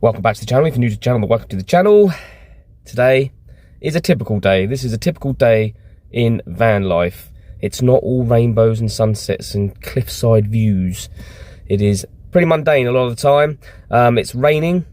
Welcome back to the channel. If you're new to the channel, welcome to the channel. Today is a typical day. This is a typical day in van life. It's not all rainbows and sunsets and cliffside views. It is pretty mundane a lot of the time. It's raining,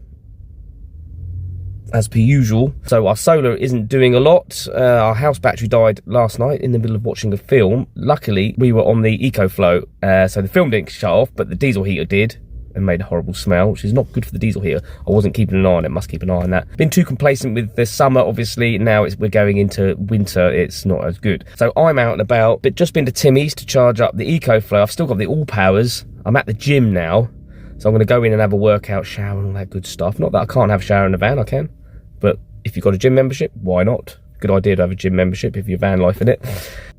as per usual. So our solar isn't doing a lot. Our house battery died last night in the middle of watching a film. Luckily, we were on the EcoFlow, so the film didn't shut off, but the diesel heater did. And made a horrible smell, which is not good for the diesel heater. I wasn't keeping an eye on it, must keep an eye on that. Been too complacent with the summer, obviously. Now we're going into winter, it's not as good. So I'm out and about, but just been to Timmy's to charge up the EcoFlow. I've still got the all powers. I'm at the gym now, so I'm going to go in and have a workout, shower and all that good stuff. Not that I can't have a shower in the van, I can. But if you've got a gym membership, why not? Good idea to have a gym membership if you're van life in it.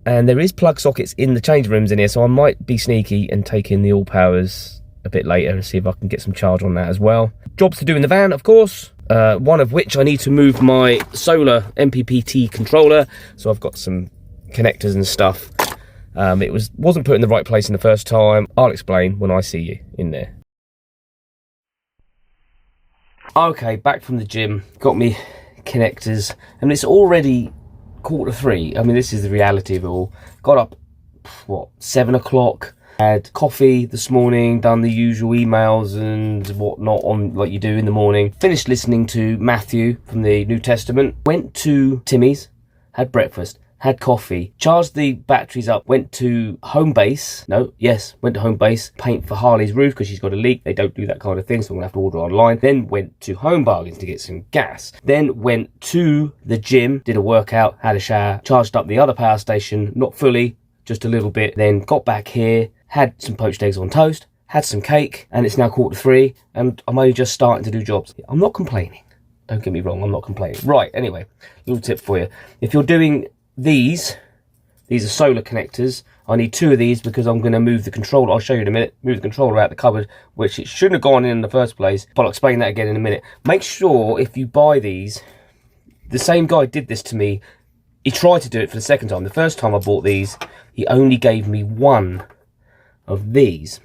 And there is plug sockets in the change rooms in here, so I might be sneaky and take in the all powers a bit later and see if I can get some charge on that as well. Jobs to do in the van, of course. One of which I need to move my solar MPPT controller. So I've got some connectors and stuff. It wasn't put in the right place in the first time. I'll explain when I see you in there. Okay, back from the gym. Got me connectors. And it's already 3:15. I mean, this is the reality of it all. Got up, what, 7 o'clock. Had coffee this morning, done the usual emails and whatnot on like you do in the morning. Finished listening to Matthew from the New Testament. Went to Timmy's, had breakfast, had coffee, charged the batteries up, went to Home Base. Went to Home Base, paint for Harley's roof because she's got a leak. They don't do that kind of thing, so I'm gonna have to order online. Then went to Home Bargains to get some gas. Then went to the gym, did a workout, had a shower, charged up the other power station, not fully, just a little bit. Then got back here, had some poached eggs on toast, had some cake, and it's now 2:45, and I'm only just starting to do jobs. I'm not complaining. Don't get me wrong, I'm not complaining. Right, anyway, little tip for you. If you're doing these are solar connectors. I need 2 of these because I'm going to move the controller. I'll show you in a minute. Move the controller out the cupboard, which it shouldn't have gone in the first place, but I'll explain that again in a minute. Make sure if you buy these, the same guy did this to me. He tried to do it for the second time. The first time I bought these, he only gave me 1 of these.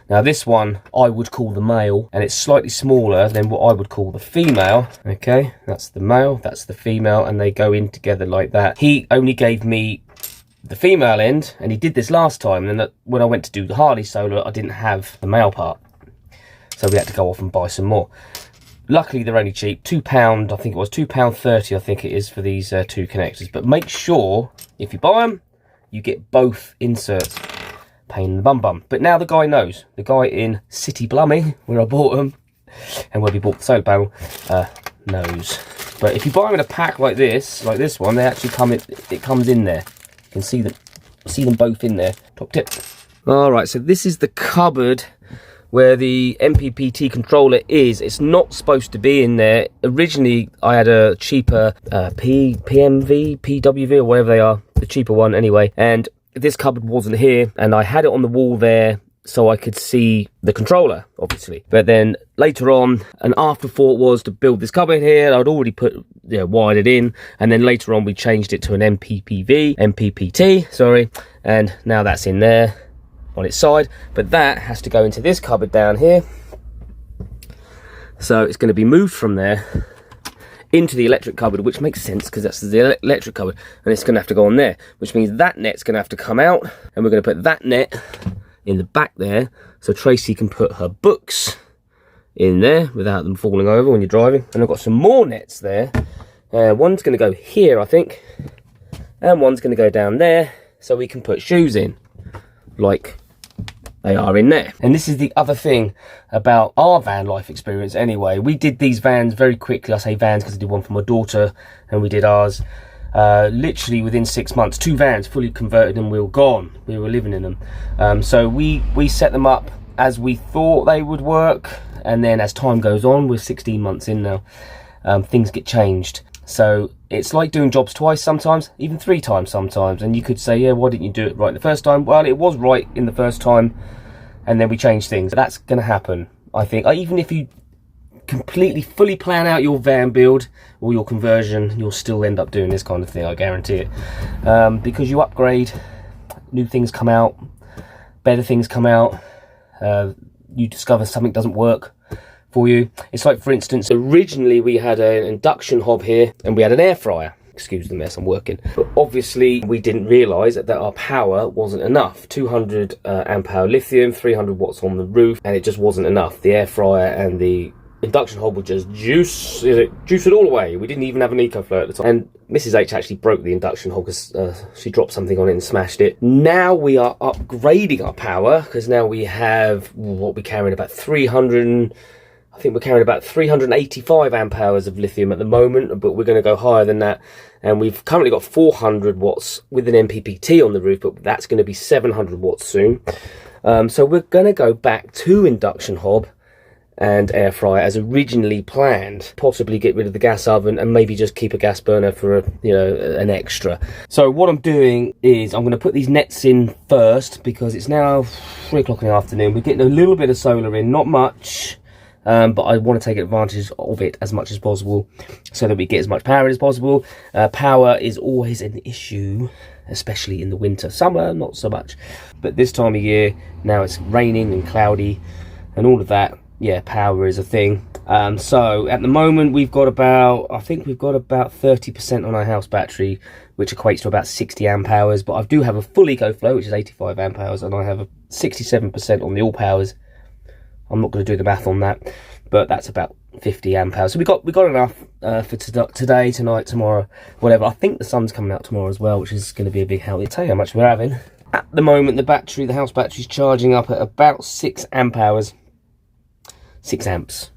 Now this one I would call the male, and it's slightly smaller than what I would call the female. Okay, that's the male, that's the female, and they go in together like that. He only gave me the female end, and he did this last time, and then when I went to do the Harley solar, I didn't have the male part, so we had to go off and buy some more. Luckily they're only cheap, £2, I think it was £2.30 I think it is for these 2 connectors. But make sure if you buy them you get both inserts. Pain in the bum. But now the guy knows. The guy in City Plumbing, where I bought them, and where we bought the solar panel, knows. But if you buy them in a pack like this one, they actually come in. It comes in there. You can see them both in there. Top tip. All right, so this is the cupboard where the MPPT controller is. It's not supposed to be in there. Originally, I had a cheaper PMV, PWV, or whatever they are, the cheaper one anyway, and this cupboard wasn't here, and I had it on the wall there so I could see the controller, obviously. But then later on, an afterthought was to build this cupboard here. I'd already wired it in, and then later on we changed it to an MPPT, sorry, and now that's in there on its side. But that has to go into this cupboard down here. So it's going to be moved from there into the electric cupboard, which makes sense because that's the electric cupboard, and it's going to have to go on there, which means that net's going to have to come out, and we're going to put that net in the back there so Tracy can put her books in there without them falling over when you're driving. And I've got some more nets there. One's going to go here, I think, and one's going to go down there so we can put shoes in like they are in there. And this is the other thing about our van life experience anyway. We did these vans very quickly. I say vans because I did one for my daughter, and we did ours literally within 6 months. 2 vans fully converted, and we were gone. We were living in them. So we set them up as we thought they would work, and then as time goes on, we're 16 months in now, things get changed. So it's like doing jobs twice sometimes, even 3 times sometimes. And you could say, yeah, why didn't you do it right the first time? Well, it was right in the first time, and then we changed things. That's going to happen, I think. Even if you completely, fully plan out your van build or your conversion, you'll still end up doing this kind of thing, I guarantee it. Because you upgrade, new things come out, better things come out, you discover something doesn't work for you. It's like, for instance, originally we had an induction hob here and we had an air fryer. Excuse the mess, I'm working. But obviously we didn't realise that our power wasn't enough. 200 amp hour lithium, 300 watts on the roof, and it just wasn't enough. The air fryer and the induction hob would just juice it all away. We didn't even have an EcoFlow at the time. And Mrs. H actually broke the induction hob because she dropped something on it and smashed it. Now we are upgrading our power because now we have what we're carrying about 300. I think we're carrying about 385 amp hours of lithium at the moment, but we're going to go higher than that. And we've currently got 400 watts with an MPPT on the roof, but that's going to be 700 watts soon. So we're going to go back to induction hob and air fryer as originally planned. Possibly get rid of the gas oven and maybe just keep a gas burner for an extra. So what I'm doing is I'm going to put these nets in first because it's now 3 o'clock in the afternoon. We're getting a little bit of solar in, not much. But I want to take advantage of it as much as possible so that we get as much power as possible. Power is always an issue, especially in the winter. Summer, not so much. But this time of year, now it's raining and cloudy and all of that. Yeah, power is a thing. So at the moment, we've got about, I think we've got about 30% on our house battery, which equates to about 60 amp hours. But I do have a full EcoFlow, which is 85 amp hours, and I have a 67% on the all powers. I'm not going to do the math on that, but that's about 50 amp hours. So we got enough for today, tonight, tomorrow, whatever. I think the sun's coming out tomorrow as well, which is going to be a big help. I'll tell you how much we're having. At the moment, the house battery's charging up at about 6 amp hours. 6 amps,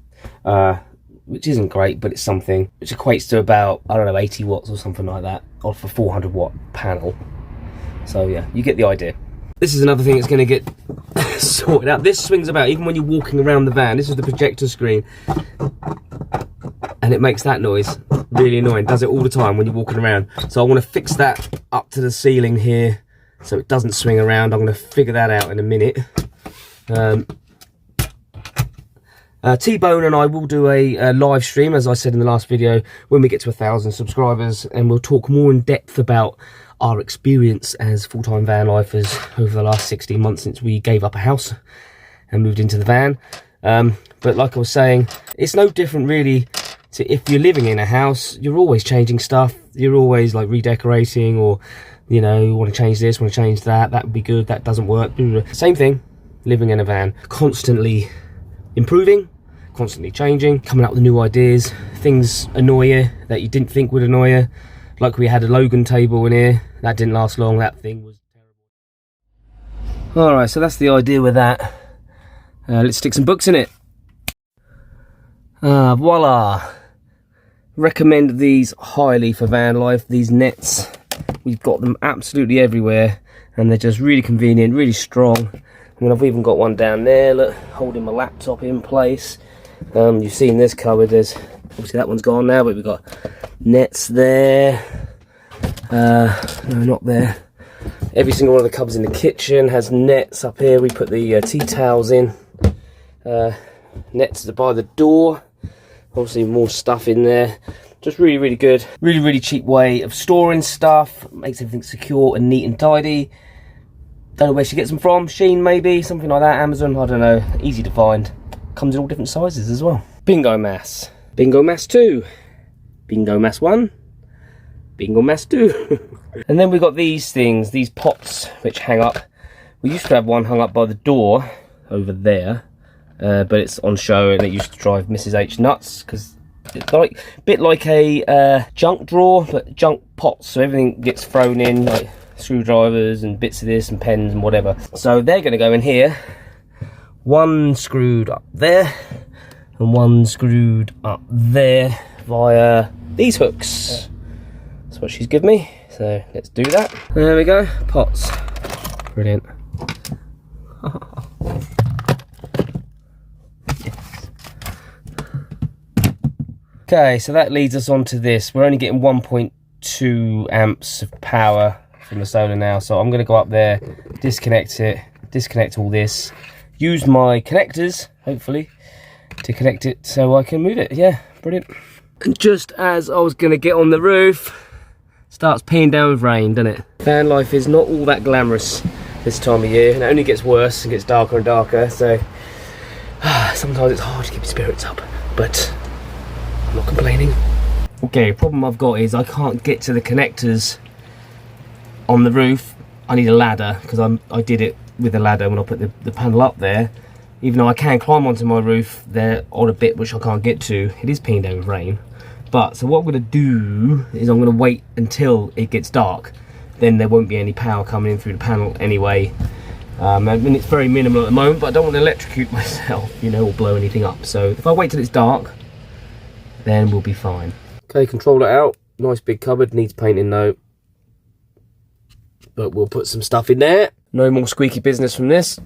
which isn't great, but it's something. Which equates to about, I don't know, 80 watts or something like that, off a 400 watt panel. So yeah, you get the idea. This is another thing that's going to get sorted out. This swings about even when you're walking around the van. This is the projector screen, and it makes that noise. Really annoying. Does it all the time when you're walking around. So I want to fix that up to the ceiling here so it doesn't swing around. I'm going to figure that out in a minute. T-Bone and I will do a live stream, as I said in the last video, when we get to 1,000 subscribers, and we'll talk more in depth about our experience as full-time van lifers over the last 16 months since we gave up a house and moved into the van. But like I was saying, it's no different really to if you're living in a house. You're always changing stuff. You're always like redecorating, or you want to change this, want to change that. That would be good. That doesn't work. Same thing, living in a van, constantly improving, constantly changing, coming up with new ideas. Things annoy you that you didn't think would annoy you. Like we had a Logan table in here, that didn't last long, that thing was terrible. Alright, so that's the idea with that. Let's stick some books in it. Voila! Recommend these highly for van life, these nets. We've got them absolutely everywhere, and they're just really convenient, really strong. I mean, I've even got one down there, look, holding my laptop in place. You've seen this cupboard, there's obviously that one's gone now, but we've got nets there. No, not there. Every single one of the cupboards in the kitchen has nets. Up here we put the tea towels in. Nets by the door. Obviously more stuff in there. Just really, really good. Really, really cheap way of storing stuff. Makes everything secure and neat and tidy. Don't know where she gets them from. Shein maybe, something like that. Amazon, I don't know. Easy to find. Comes in all different sizes as well. Bingo Mass. Bingo Mass 2. Bingo Mass 1. Bingo Mass 2. And then we got these things, these pots which hang up. We used to have one hung up by the door over there, but it's on show and it used to drive Mrs. H nuts because it's like a bit like a junk drawer, but junk pots, so everything gets thrown in, like screwdrivers and bits of this and pens and whatever. So they're going to go in here. One screwed up there and one screwed up there via these hooks. That's what she's given me, so let's do that. There we go, pots. Brilliant. Yes. Okay, so that leads us on to this. We're only getting 1.2 amps of power from the solar now, so I'm going to go up there, disconnect it, disconnect all this, use my connectors, hopefully, to connect it so I can move it. Yeah, brilliant. And just as I was going to get on the roof, starts peeing down with rain, doesn't it? Van life is not all that glamorous this time of year, and it only gets worse and gets darker and darker, so Sometimes it's hard to keep your spirits up, but I'm not complaining. Okay, problem I've got is I can't get to the connectors on the roof. I need a ladder, because I did it with a ladder when I put the panel up there. Even though I can climb onto my roof, they're on a bit which I can't get to. It is peeing down with rain. But, so what I'm going to do is I'm going to wait until it gets dark. Then there won't be any power coming in through the panel anyway. And it's very minimal at the moment, but I don't want to electrocute myself, you know, or blow anything up. So if I wait till it's dark, then we'll be fine. Okay, controller out. Nice big cupboard, needs painting though. But we'll put some stuff in there. No more squeaky business from this.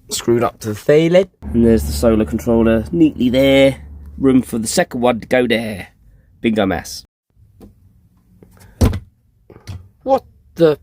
Screwed up to the failing. And there's the solar controller neatly there. Room for the second one to go there. Bingo mess. What the...